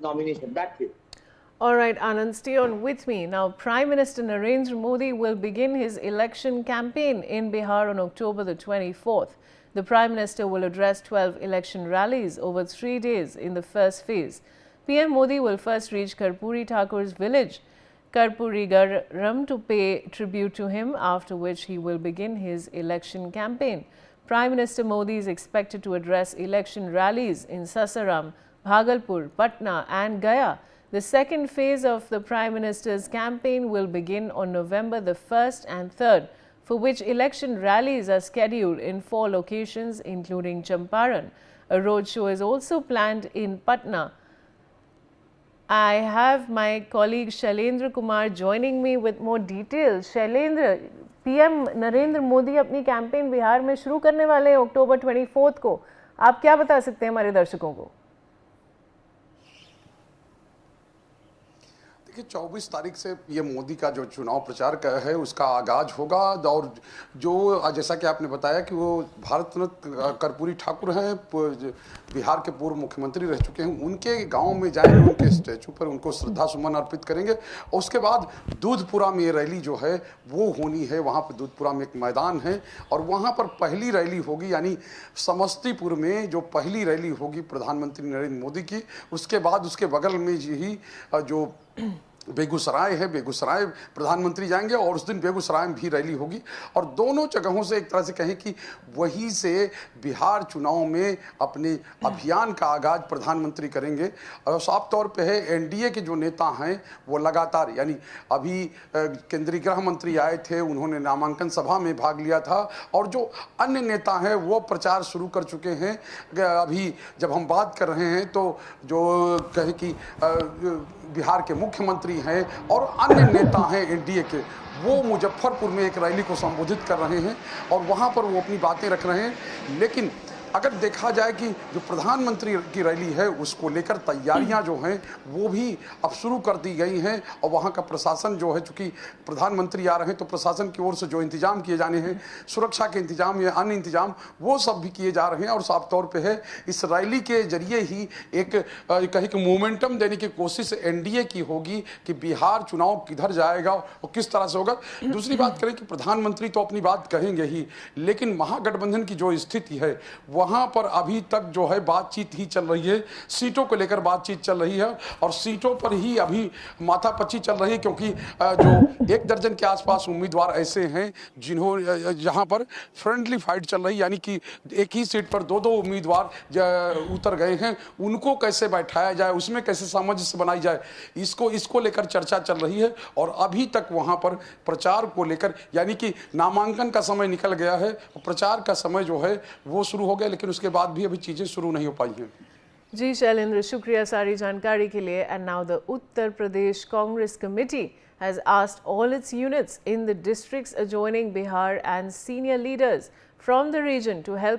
nomination. That's it. All right, Anand, stay on with me. Now, Prime Minister Narendra Modi will begin his election campaign in Bihar on October the 24th. The Prime Minister will address 12 election rallies over 3 days in the first phase. PM Modi will first reach Karpuri Thakur's village, Karpuri Garam, to pay tribute to him, after which he will begin his election campaign. Prime Minister Modi is expected to address election rallies in Sasaram, Bhagalpur, Patna and Gaya. The second phase of the Prime Minister's campaign will begin on November the 1st and 3rd, for which election rallies are scheduled in 4 locations, including Champaran. A roadshow is also planned in Patna. I have my colleague Shailendra Kumar joining me with more details. Shailendra, PM Narendra Modi अपनी campaign Bihar में शुरू करने वाले हैं अक्टूबर 24 को. आप क्या बता सकते हैं हमारे दर्शकों को? देखिए 24 तारीख से ये मोदी का जो चुनाव प्रचार का है उसका आगाज होगा। और जो जैसा कि आपने बताया कि वो भारत रत्न कर्पूरी ठाकुर हैं, बिहार के पूर्व मुख्यमंत्री रह चुके हैं, उनके गांव में जाएंगे, उनके स्टैचू पर उनको श्रद्धा सुमन अर्पित करेंगे। और उसके बाद दूधपुरा में ये रैली जो है वो होनी है। वहाँ पर दूधपुरा में एक मैदान है और वहाँ पर पहली रैली होगी, यानी समस्तीपुर में जो पहली रैली होगी प्रधानमंत्री नरेंद्र मोदी की। उसके बाद उसके बगल में ही जो बेगूसराय है, बेगूसराय प्रधानमंत्री जाएंगे और उस दिन बेगूसराय में भी रैली होगी। और दोनों जगहों से एक तरह से कहें कि वहीं से बिहार चुनाव में अपने अभियान का आगाज प्रधानमंत्री करेंगे। और साफ तौर पे है एनडीए के जो नेता हैं वो लगातार, यानी अभी केंद्रीय गृह मंत्री आए थे, उन्होंने नामांकन सभा में भाग लिया था और जो अन्य नेता हैं वो प्रचार शुरू कर चुके हैं। अभी जब हम बात कर रहे हैं तो जो कहे कि बिहार के मुख्यमंत्री हैं और अन्य नेता हैं एनडीए के, वो मुजफ्फरपुर में एक रैली को संबोधित कर रहे हैं और वहां पर वो अपनी बातें रख रहे हैं। लेकिन अगर देखा जाए कि जो प्रधानमंत्री की रैली है उसको लेकर तैयारियां जो हैं वो भी अब शुरू कर दी गई हैं। और वहां का प्रशासन जो है, चूंकि प्रधानमंत्री आ रहे हैं तो प्रशासन की ओर से जो इंतजाम किए जाने हैं, सुरक्षा के इंतजाम या अन्य इंतजाम, वो सब भी किए जा रहे हैं। और साफ तौर पे है इस रैली के जरिए ही एक कहीं कि मोमेंटम देने की कोशिश एनडीए की होगी कि बिहार चुनाव किधर जाएगा और किस तरह से होगा। दूसरी बात करें कि प्रधानमंत्री तो अपनी बात कहेंगे ही, लेकिन महागठबंधन की जो स्थिति है वहां पर अभी तक जो है बातचीत ही चल रही है, सीटों को लेकर बातचीत चल रही है और सीटों पर ही अभी माथापच्ची चल रही है। क्योंकि जो 1 दर्जन के आसपास उम्मीदवार ऐसे हैं जिन्होंने जहां पर फ्रेंडली फाइट चल रही है, यानी कि एक ही सीट पर 2-2 उम्मीदवार उतर गए हैं, उनको कैसे बैठाया जाए, उसमें कैसे सामंजस्य बनाई जाए, इसको लेकर चर्चा चल रही है। और अभी तक वहां पर प्रचार को लेकर, यानी कि नामांकन का समय निकल गया है, प्रचार का समय जो है वो शुरू हो गया, लेकिन उसके बाद भी अभी चीजें शुरू नहीं हो पाई हैं। जी शैलेंद्र, शुक्रिया सारी जानकारी के लिए। And now the Uttar Pradesh Congress committee has asked all its units in the districts adjoining Bihar and senior leaders from the region to help